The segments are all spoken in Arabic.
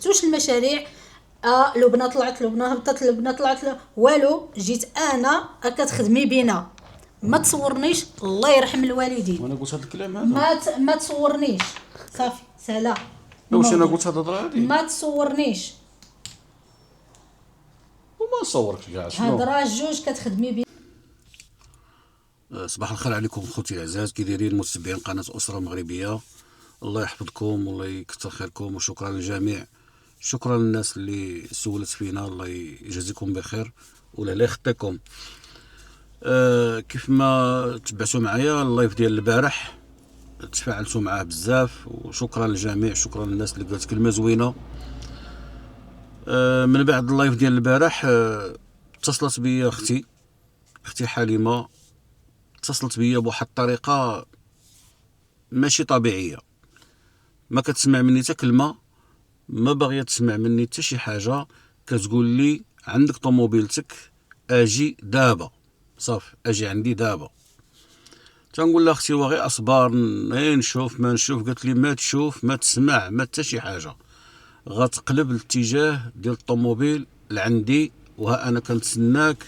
توش المشاريع. لبنى طلعت، لبنى هبطت، لبنى طلعت، والو. جيت انا كتخدمي بينا، ما تصورنيش، الله يرحم الوالدين. وانا قلت هذا الكلام هذا؟ ما تصورنيش، صافي سالا واش انا الموضوع. قلت هاد الهضره هادي؟ ما تصورنيش. وما نصوركش كاع شنو. هضره جوج كتخدمي بينا. صباح الخير عليكم خوتي العزاز، كي دايرين متتبعين قناه اسره مغربيه؟ الله يحفظكم والله يكثر خيركم، وشكرا للجميع. شكرا للناس اللي سولت فينا، الله يجازيكم بخير ولا لا يخطيكم. كيف ما تبعتوا معايا اللايف ديال البارح، تفاعلتوا معاه بزاف، وشكرا للجميع. شكرا للناس اللي قالت كلمه زوينه. من بعد اللايف ديال البارح اتصلت بيا اختي حليمه، اتصلت بيا بواحد الطريقه ماشي طبيعيه. ما كتسمع مني حتى كلمه، ما باغيه تسمع مني حتى شي حاجه. كتقول لي عندك طوموبيلتك، اجي دابا، صافي اجي عندي دابا. تنقول لها اختي واغي اصبر نشوف ما نشوف. قالت لي ما تشوف ما تسمع ما حتى شي حاجه، غتقلب الاتجاه ديال الطوموبيل لعندي، وها انا كنتسناك.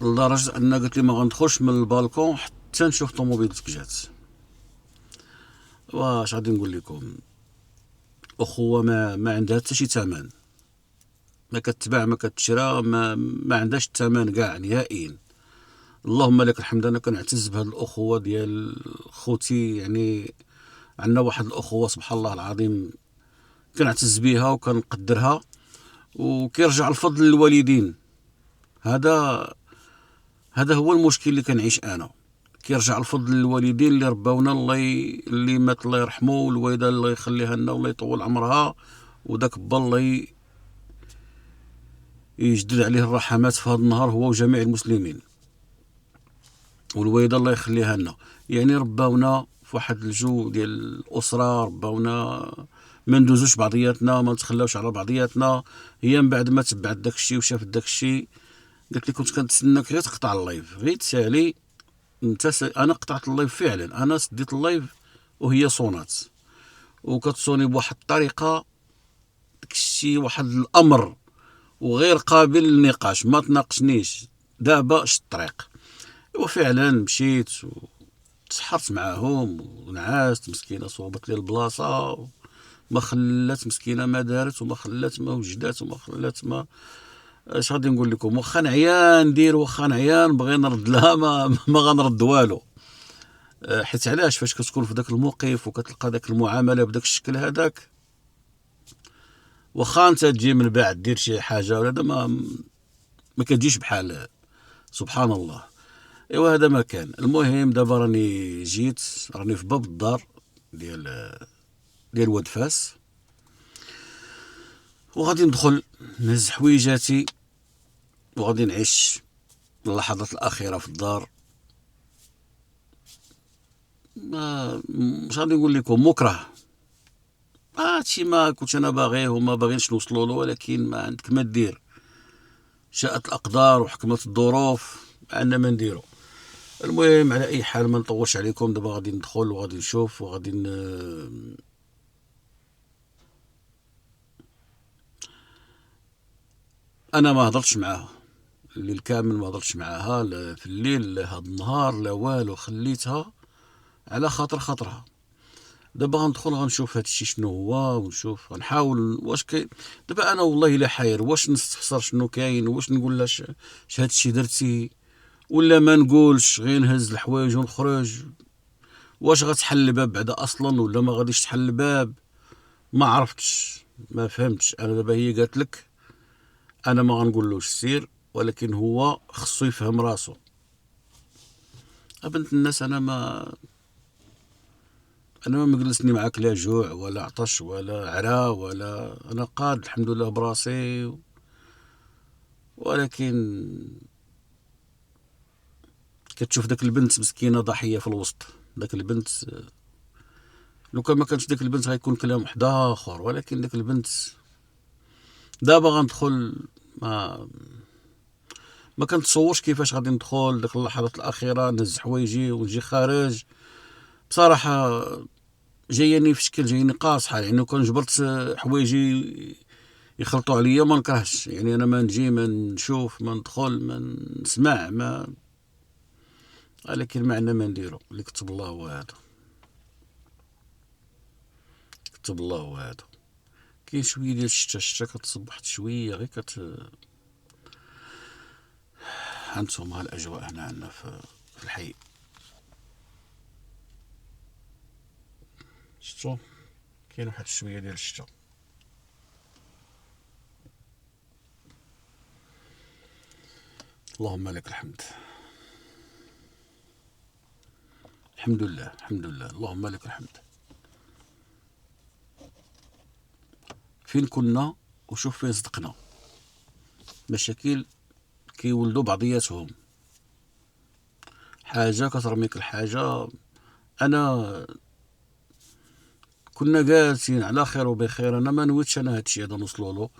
لدرجه ان قالت لي ما غندخلش من البالكون حتى نشوف طوموبيلتك جات. واش غادي نقول لكم؟ اخوه ما عندها حتى شي ثمن، ما كتباع ما كتشرى، ما عندهاش الثمن كاع نهائيا. اللهم لك الحمد. انا كنعتز بهذه الاخوه ديال خوتي، يعني عندنا واحد الاخوه سبحان الله العظيم كنعتز بها وكنقدرها، وكيرجع الفضل للوالدين. هذا هو المشكل اللي كنعيش انا. كيرجع الفضل للوالدين اللي رباونا، اللي مات الله يرحمه، والوالده الله يخليها لنا والله يطول عمرها، وداك با الله يجدد عليه الرحمات في هذا النهار هو وجميع المسلمين، والوالده الله يخليها لنا. يعني رباونا في واحد الجو ديال الاسره، رباونا ما ندوزوش بعضياتنا، ما نتخلاوش على بعضياتنا. هي من بعد ما تبعت داك الشيء وشافت داك الشيء قالت لي كنت كنتسناك غير تقطع اللايف، غير تسالي انت. انا قطعت اللايف فعلا، انا سديت اللايف وهي صونات، وكتصوني بواحد الطريقه داكشي واحد الامر وغير قابل للنقاش. ما تناقشنيش دابا اش الطريق. وفعلا مشيت وتسحرت معاهم ونعاست. مسكينه صوبت لي البلاصه، ما خلات مسكينه ما دارت، وما خلات ما وجدات، وما خلات ما. اش غادي نقول لكم؟ واخا نعيان ندير، واخا نعيان بغي نرد لها ما غنرد والو. حيت علاش؟ فاش كتكون في داك الموقف وكتلقى داك المعامله بداك الشكل هذاك، واخا انت تجي من بعد دير شي حاجه ولا هذا ما كتجيش بحال سبحان الله. ايوا هذا ما كان. المهم دابا راني جيت، راني في باب الدار ديال واد فاس، وغادي ندخل نهز حويجاتي وغادي نعيش اللحظات الاخيره في الدار. مش غادي نقول لكم مكره، هادشي ما كنت انا باغيه وما باغينش نوصلوا له، ولكن ما عندك ما دير. شاءت الاقدار وحكمت الظروف، عندنا ما نديرو. المهم على اي حال ما نطولش عليكم. دابا غادي ندخل وغادي نشوف وغادي انا ما هضرتش معاها الليل كامل، ما هضرتش معاها لا في الليل هاد النهار لا والو، خليتها على خاطرها. دابا غندخل غنشوف هادشي شنو هو، ونشوف غنحاول واش دابا انا والله الا حاير واش نستفسر شنو كاين، واش نقول لها هادشي درتي، ولا ما نقولش غير نهز الحوايج ونخرج. واش غتحل الباب بعدا اصلا ولا ما غاديش تحل الباب؟ ما عرفتش، ما فهمتش. انا دابا هي قالت لك انا ما غنقولوش سير، ولكن هو خصو يفهم راسو. بنت الناس انا ما مجلسني معاك لا جوع ولا عطش ولا عرا، ولا انا قاد الحمد لله براسي. ولكن كتشوف داك البنت مسكينه ضحيه في الوسط. داك البنت لو كان ما كانش داك البنت غيكون كلام واحد اخر، ولكن داك البنت دابا غندخل. ما كنتصورش كيفاش غادي ندخل داك اللحظات الاخيره، نهز حوايجي ونجي خارج. بصراحه جاياني في شكل، جاياني قاصحه، يعني كون جبرت حوايجي يخلطوا عليا ما نكرهش، يعني انا ما نجي ما نشوف ما ندخل ما نسمع ما، ولكن ما عندنا ما نديرو، اللي كتب الله هو هذا، كتب الله هو هذا. كاين شويه ديال الشتا كتصبح شويه غير هانتوما الاجواء هنا عندنا في الحي، شتو كاين واحد شويه ديال الشتا. اللهم لك الحمد، الحمد لله الحمد لله، اللهم لك الحمد. فين كنا وشوف فين صدقنا، مشاكل كيولدوا بعضياتهم، حاجه كترميك الحاجه. انا كنا جالسين على خير وبخير، انا ما نويتش انا هادشي هذا نوصلوا له،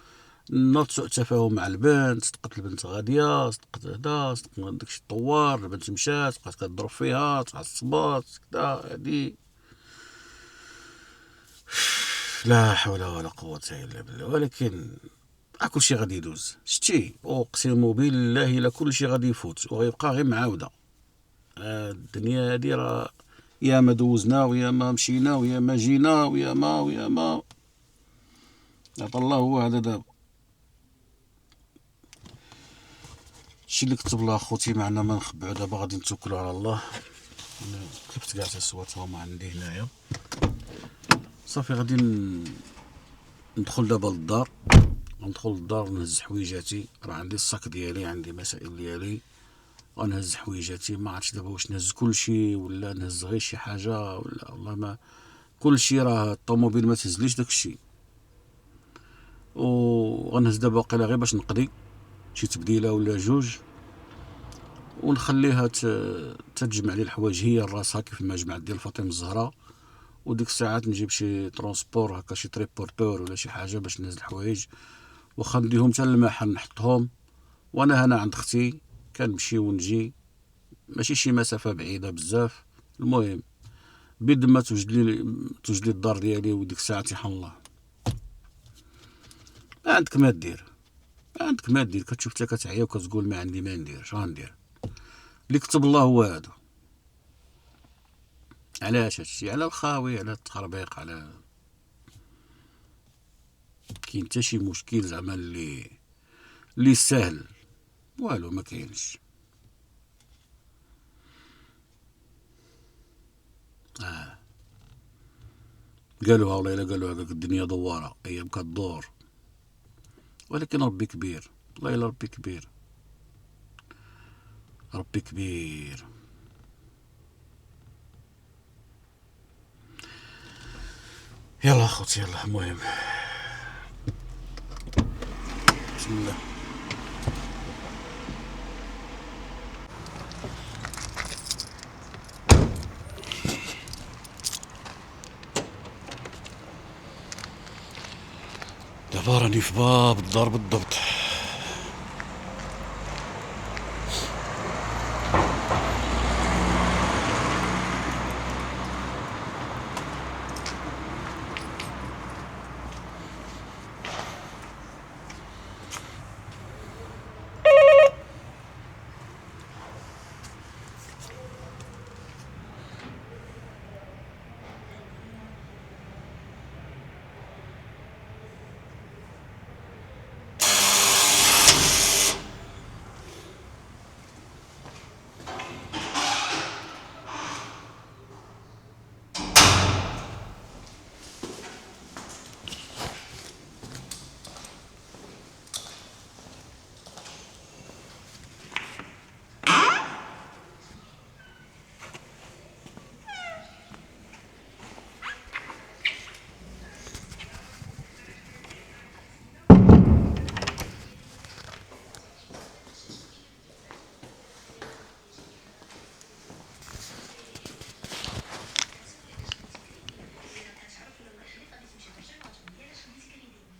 نوض سوء تفاهم مع البنت، صدقت البنت غاديه، صدقت هدا، صدقت داكشي طوار، البنت مشات بقات كضرب فيها تعصبات كدا هادي، لا حول ولا قوة الا بالله. ولكن كلشي غادي يدوز، شتي اقسم بالله الا كلشي غادي يفوت وغيبقى غير معاوده. الدنيا هادي راه يا ما دوزنا ويا ما مشينا ويا ما جينا ويا ما عطا الله هو هذا دابا. الشي اللي كتب الله اخوتي معنا ما نخبعو، دابا غادي نتوكلوا على الله. انا كتبت كاع الصوات هما عندي هنايا، صافي غادي ندخل دابا للدار، ندخل للدار نهز حويجاتي، راه عندي الصاك ديالي، عندي مسائل ديالي، غنهز حويجاتي. ما عرفتش دابا واش نهز كلشي ولا نهز غير شي حاجه ولا والله ما، كلشي راه الطوموبيل ما تهزليش داكشي. وغنهز دابا واقيلا غير باش نقضي شي تبديله ولا جوج، ونخليها تتجمع لي الحوايج هي راسها كيف ما جمعت ديال فاطمه الزهراء. وديك الساعات نجيب شي ترونسبور هكا، شي تريبورتور ولا شي حاجه باش نهز الحوايج، واخا نديهم حتى للمحل نحطهم، وانا هنا عند اختي كنمشي ونجي، ماشي شي مسافه بعيده بزاف. المهم بيد ما توجد لي الدار ديالي، وديك الساعه تيحن الله. ما عندك ما دير، ما عندك ما دير، كتشوف حتى كتعيا وكتقول ما عندي ما ندير، اش غندير؟ اللي كتب الله هو هذا. علاش هادشي؟ على الخاوي، على التخربيق، على كاين حتى شي مشكل زعما اللي سهل؟ والو ما كاينش. قالوها والله الا قالوها، قالك الدنيا دواره، ايام كدور، ولكن ربي كبير، والله الا ربي كبير، ربي كبير. يلا اخوتي يلا، المهم بسم الله. دابا راني في باب الدار بالضبط.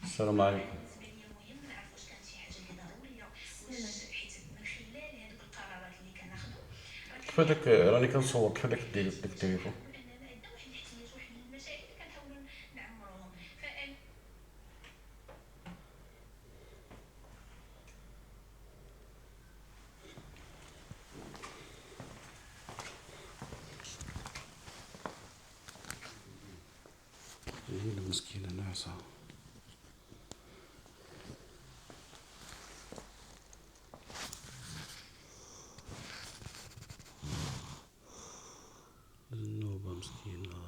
السلام عليكم. كيف هذاك راني كنصور، كيف هذاك ديال التليفون؟ مسكينة ناعسة. النوبة مسكينة.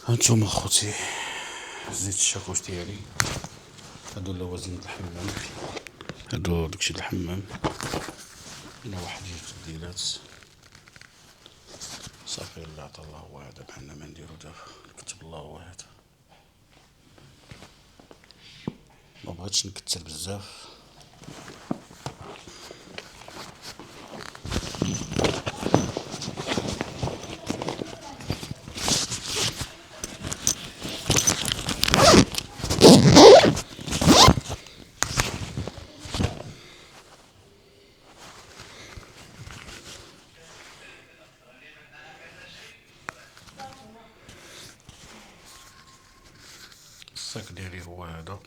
هانتوما خوتي زيت الشاكوش ديالي، هادو لوازم د الحمام، هادو داكشي د الحمام، هنا واحد جوج تبديلات. صافي اللي عطا الله واحد، بحالنا ما نديرو دابا، كتب الله واحد. ما بغيتش نكتر بزاف. الصاك ديالي هو هذا،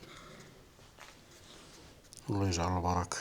الله يجعل البركة.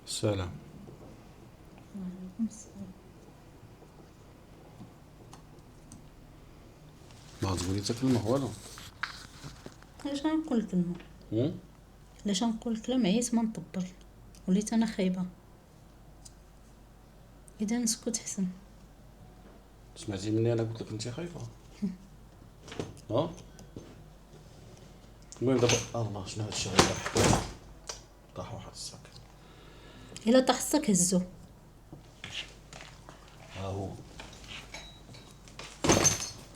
السلام. ما تقولي تا كلمة والو. علاش غنقول كلمة؟ علاش غنقول كلام؟ عييت ما نطبل، وليت انا خايبة، اذا نسكت حسن. سمعتي مني انا قلت لك انت خايفة؟ ها؟ المهم دابا الله شنو هادشي غيطيح؟ طاح واحد الصاك. الا طاح الصاك هزو. ها هو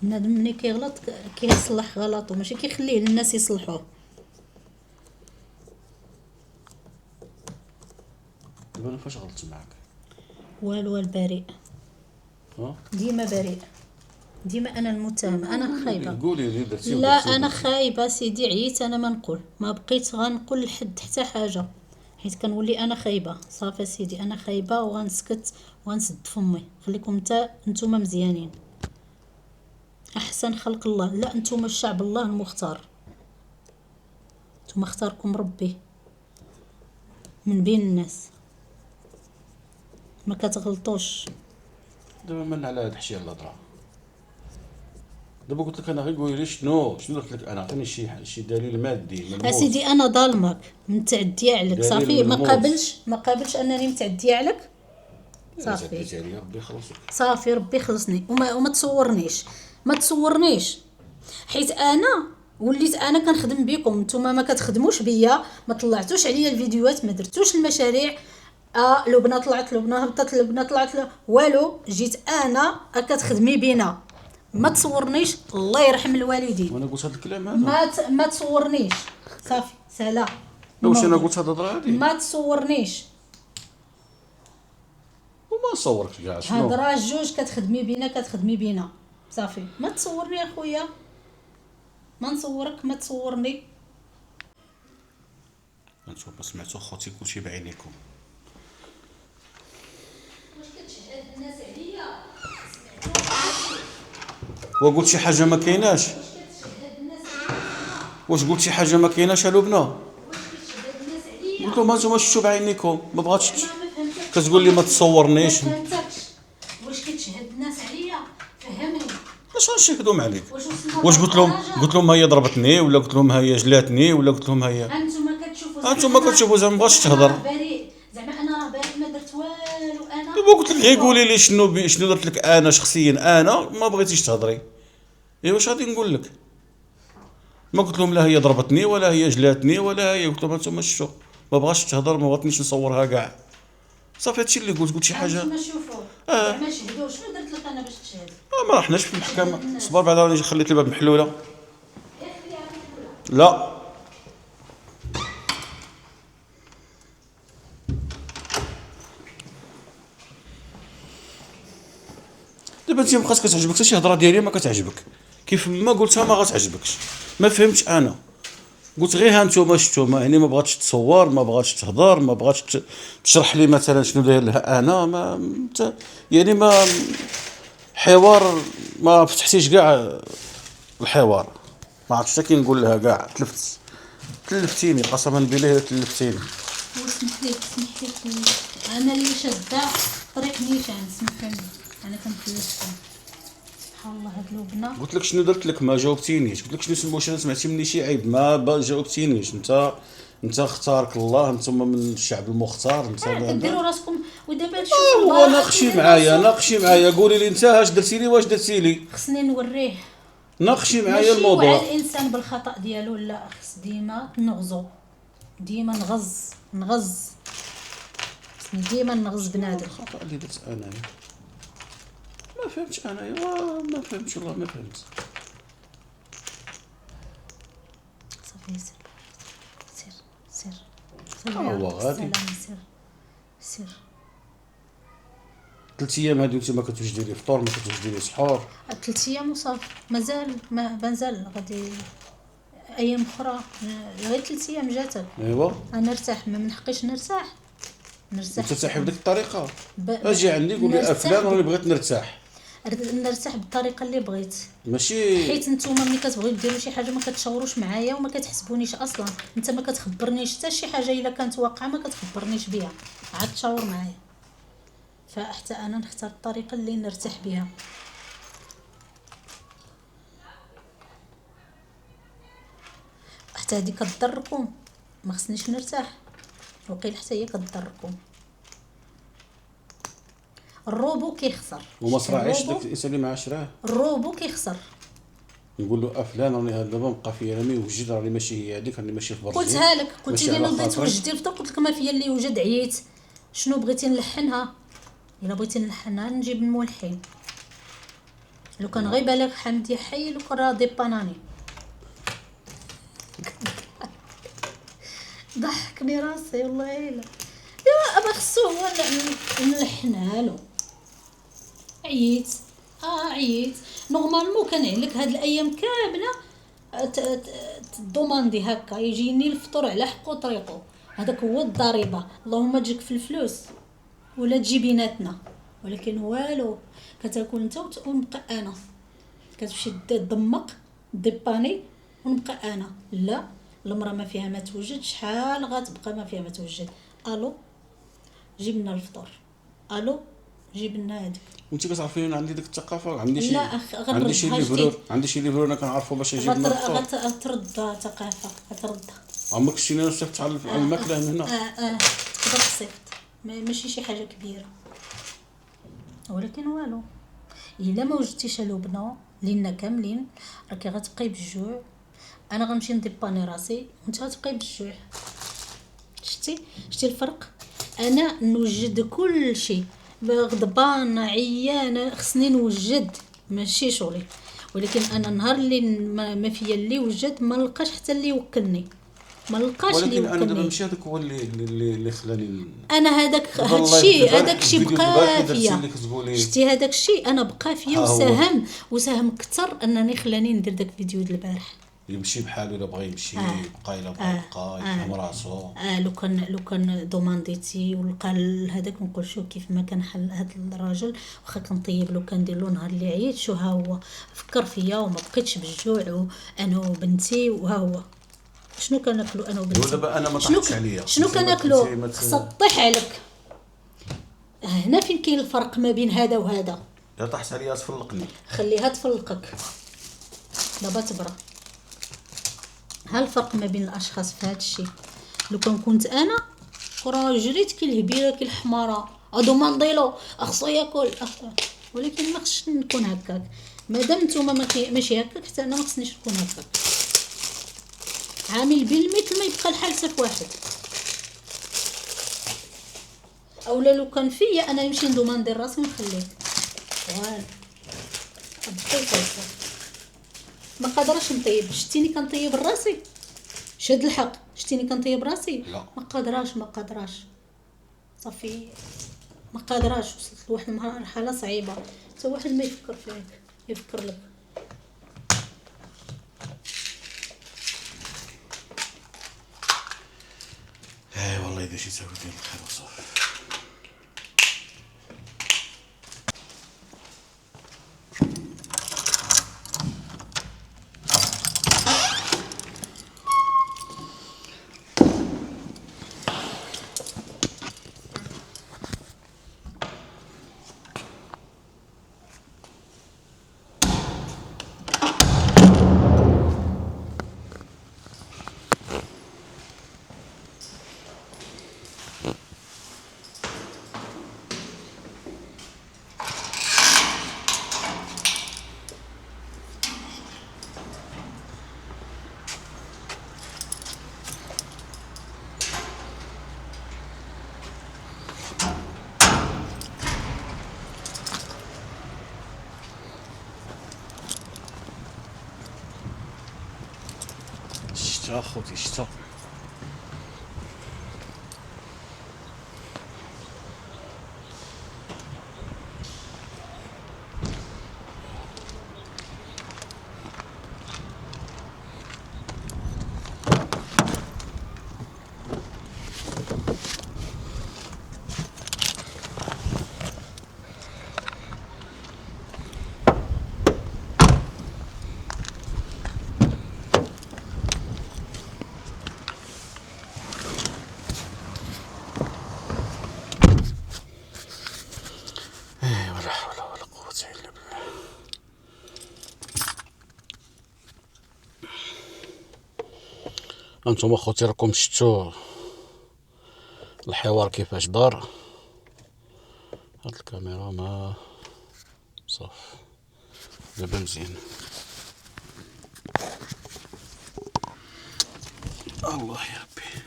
بنادم ملي كيغلط كيصلح غلطو، ماشي كيخليه للناس يصلحوه. دابا انا فاش غلطت معاك؟ والو البريء، ديما بريء، ديما انا المتهم، انا خايبه. قولي لي درتي لا انا خايبه سيدي، عييت انا ما نقول، ما بقيت غنقول لحد حتى حاجه، حيت كنولي انا خايبه. صافي سيدي انا خايبه وغنسكت وغنسد فمي. خليكم نتوما مزيانين، احسن خلق الله. لا نتوما الشعب الله المختار، نتوما اختاركم ربي من بين الناس، ما كتغلطوش. دابا من على هاد الحشيه الهضره. دابا قلت لك انا غير قولي لي شنو قلت لك انا، عطيني شي دليل مادي ملموس. اسيدي انا ظالمك متعديه عليك، صافي ما قابلش انني متعديه عليك. صافي تعديتي عليا ربي يخلصك. صافي ربي يخلصني، وما تصورنيش، ما تصورنيش، حيت انا وليت انا كنخدم بكم، نتوما ما كتخدموش بيا، ما طلعتوش عليا الفيديوهات، ما درتوش المشاريع. لبنى طلعت، لبنى هبطت، لبنى طلعت، والو. جيت انا كتخدمي بينا، ما تصورنيش، الله يرحم الوالدين. وانا قلت هذا الكلام هذا؟ ما تصورنيش، صافي سهله. واش انا قلت هاد الهضره هادي؟ ما تصورنيش، وما نصوركش كاع. شنو هضره جوج كتخدمي بينا، صافي ما تصورني يا خويا، ما نصورك، ما تصورني. انتوما سمعتوا خوتي كلشي بعينيكم. واش كتشهد الناس عليا؟ وقلت شي حاجه ما كايناش؟ واش قلت شي حاجه ما كايناش يا لبنى؟ قلت لهم هانتوما شفتوا بعينيكم، ما بغاتش كتقول لي ما تصورنيش. ما فهمتكش، واش كتشهد الناس عليا؟ فهمني. واش غنشهدهم عليك؟ واش قلت لهم هي ضربتني، ولا قلت لهم هي جلاتني، ولا قلت لهم هي؟ انتما انتم كتشوفوا زعما مابغاش تهضر. بريء زعما انا راه بريء ما درت والو انا. دابا قلت لك غير قولي لي شنو درت لك انا شخصيا، انا ما بغيتيش تهضري. ايوا واش غادي نقول لك؟ ما قلت لهم لا هي ضربتني ولا هي جلاتني ولا هي، قلت لهم انتم شفتوا ما بغاش تهضر، ما بغاتنيش نصورها كاع، صافي هادشي اللي قلت شي حاجه. ما شوفوا زعما شهدوا شنو درت لك انا باش تشهد. ما رحناش في المحكمه، صبر بعدا راني خليت الباب محلوله. لا دابا انت مابقاش كتعجبك حتى شي هضره ديالي ما كتعجبك، كيف ما قلتها ما غتعجبكش. ما فهمتش انا، قلت غير ها نتوما شفتوا، يعني ما بغاتش تصور، ما بغاتش تهضر، ما بغاتش تشرح لي مثلا شنو داير لها انا، ما يعني ما حوار ما فتحتيش كاع الحوار، ما عرفتش كي نقول لها كاع. تلفتيني قسما بالله، تلفتيني. وسمح لي انا اللي شاده طريق نيشان، سمحني انا كنتلفت. سبحان الله هاد لبنى. قلت لك شنو درت لك ما جاوبتينيش، قلت لك شنو سموش، انا سمعتي مني شي عيب ما جاوبتينيش. انت اختارك الله، نتوما من الشعب المختار، انت كديروا راسكم ودابا هو ناقشي معايا قولي لي انت واش درتي لي خصني نوريه. ناقشي معايا الموضوع. ماشي الانسان بالخطا ديالو، لا خص ديما نغزو، ديما نغز خصني ديما نغز بنادم. الخطا اللي درت انايا ما فهمتش، انايا ما فهمتش والله ما فهمت. صافي سير هو غادي سير 3 ايام هادو انت ما كتوجدي ديري فطور، ما كتوجدي ديري سحور. 3 ايام وصافي، مازال غادي ايام اخرى، غير 3 ايام جاتك. ايوا انا نرتاح، ما من حقيش نرتاح. ترتاحي بديك الطريقه. اجي عندي قول لي فلان راني بغيت نرتاح بالطريقه اللي بغيت، ماشي حيت نتوما ملي كتبغيو ديروا شي حاجه ما كتشاوروش معايا وما كتحسبونيش اصلا. انت ما كتخبرنيش حتى شي حاجه الا كانت واقعه ما كتخبرنيش بها، عاد تشاور معايا. فحتى انا نختار الطريقه اللي نرتاح بها. حتى هذه كضركم، ما خصنيش نرتاح، وقيل حتى هي كضركم. الروبو كيخسر وما صراعيش داك الانسان اللي معاه شراه. الروبو كيخسر. نقول له فلان راني هذا دابا بقى فيا راني وجد، راني ماشي هي هذيك، راني ماشي في برجي. قلتها لك، قلت لي انا بغيت وجدي الفطور، قلت لك ما فيا اللي وجد، عييت. شنو بغيتي نلحنها؟ الا بغيتي نلحنها نجيب الملحن. لو كان غير بالك حمدي حي، لو كان راه ديباناني. ضحكني راسي والله الا. اما خصو هو نلحنها له. عييت نورمالمون كنعلك هاد الايام كامله دوماندي هكا يجيني الفطور على حقو طريقو. هذاك هو الضريبه، اللهم تجيك في الفلوس ولا تجي بيناتنا، ولكن والو. كتاكل انت ونبقى انا، كتمشي تضمق ديباني ونبقى انا. لا، المراه ما فيها ما توجد، شحال غتبقى ما فيها ما توجد. الو جيب لنا الفطور، الو جيب لنا هذيك. وانت كتعرفي انا عندي ديك الثقافه، عندي شي لا عندي شي ليفرو انا كنعرفو باش نجيب لنا الفطور. غترد ثقافه، غتردها. عمرك شتيني انا صيفط على الماكله من هنا؟ تقدر تصيفط، ماشي شي حاجه كبيره، ولكن والو. الا ما وجدتيش لبنى لينا كاملين راكي غتبقاي بالجوع. انا غنمشي نديباني راسي وانت غتبقاي بالجوع. شتي الفرق؟ انا نوجد كل شيء، غضبانه عيانه خصني نوجد، ماشي شغلي. ولكن انا النهار اللي ما فيا اللي وجد ما لقاش حتى اللي يوكلني، ما لقاش اللي يوكلني. ولكن انا دابا ماشي هذاك هو اللي خلاني انا هذاك الشيء بقى فيا. شتي هذاك الشيء انا بقى فيا وساهم كثر انني خلاني ندير داك الفيديو د البارح. يمشي بحالو الا بغى يمشي، بقى الا بغى يبقى يفهم راسو. لو كان دومانديتي ولقى هذاك نقول شو كيف ما كان حل هذا الراجل، واخا كنطيب له كندير له نهار اللي عييت، شو ها هو فكر فيا وما بقيتش بالجوع، وانا وبنتي وها هو شنو كناكلوا انا وبنتي. دابا انا ما طاحتش عليا شنو كناكلوا، خصها تطيح عليك. هنا فين كاين الفرق ما بين هذا وهذا. لا طاحت عليا تفلقني، خليها تفلقك دابا تبرا. ها الفرق ما بين الاشخاص في هذا الشيء. لو كان كنت انا راه جريت كي الهبيله كي الحماره ادو ما نضيلو خصو ياكل ولكن ما خصش نكون هكاك. مادام نتوما ماشي هكاك حتى انا ما خصنيش نكون هكاك. عامل بالمثل ما يبقى الحال صف واحد. اولا لو كان فيا انا نمشي ندوماندي راسي ونخليه فوالا بقيت هكا. ما قادراش نطيب. شتيني كنطيب راسي شاد الحق. شتيني كنطيب راسي لا. ما قادراش صافي ما قادراش. وصلت لواحد المرحله صعيبه حتى واحد ما يفكر فيك يفكر لك. والله اذا شي تاكل ديال الخير وصافي. شتا خوتي شتا. ولا حول ولا قوة إلا بالله. انتم اخوتي راكم شفتوا الحوار كيفاش دار. هاد الكاميرا ما صافي دابا مزيان. الله يا ربي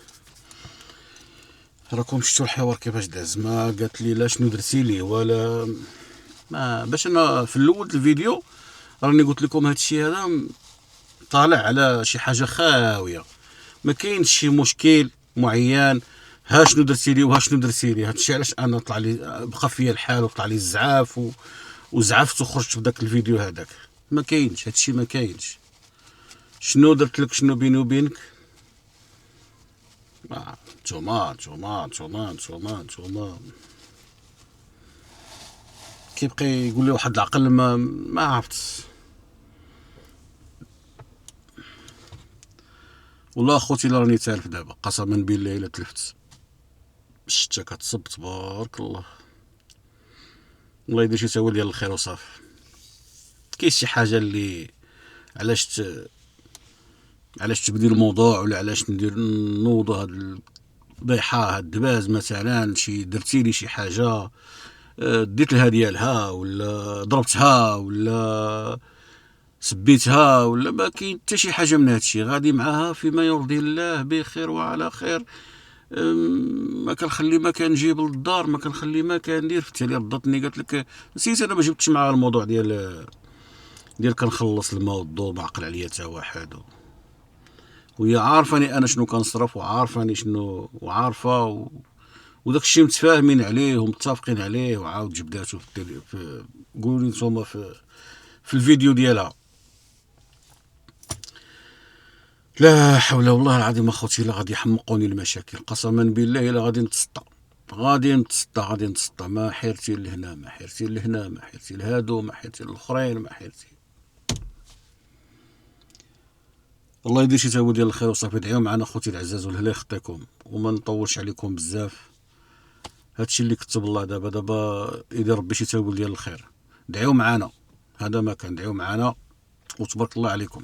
راكم شفتوا الحوار كيفاش داز. ما قالت لي لا شنو درتي لي ولا ما باش انا في الاول الفيديو راني قلت لكم هاد الشيء هذا طالع على شي حاجه خاويه. ما كاينش شي مشكل معين ها شنو درتي لي وها شنو درتي لي. هادشي علاش انا طلع لي بقى فيا الحال وطلع لي الزعاف وزعفت وخرجت في داك الفيديو هذاك. ما كاينش هادشي ما كاينش. شنو درت لك شنو بيني وبينك نتوما كيبقى يقول لي واحد العقل ما عرفت. والله اخوتي لا راني تالف دابا قسما بالله الا تلفت. الشتا كتصب تبارك الله. الله يدير شي تاويل ديال الخير وصافي. كاين شي حاجه اللي علاش تبدي الموضوع ولا علاش ندير نوض هاد الضيحه هاد الدباز مثلا شي درتي لي شي حاجه ديت لها ديالها ولا ضربتها ولا سبيتها ولا ما كاين حتى شي حاجه من هادشي. غادي معاها فيما يرضي الله بخير وعلى خير. ما كنخلي ما كنجيب للدار ما كنخلي ما كندير. في التالي ردتني قالت لك نسيت انا ما جبتش معاها الموضوع ديال كنخلص الماء والضو ما عقل عليا حتى واحد. وهي عارفاني انا شنو كنصرف وعارفاني شنو وعارفه وداك الشيء متفاهمين عليه ومتفقين عليه. وعاود جبداتو في قولوا نتوما في الفيديو ديالها. لا حول والله العظيم اخوتي لا غادي يحمقوني المشاكل قسما بالله الا غادي نتسطى ما حيرتي لهنا ما حيرتي لهنا ما حيرتي لهادو ما حيرتي للاخرين ما حيرتي. الله يدير شي تاويل ديال الخير وصافي. دعيو معنا اخوتي العزاز والله يخطيكم وما نطولش عليكم بزاف. هادشي اللي كتب الله دابا يدير ربي شي تاويل ديال الخير. دعيو معنا هذا ما كان. دعيو معنا وتبارك الله عليكم.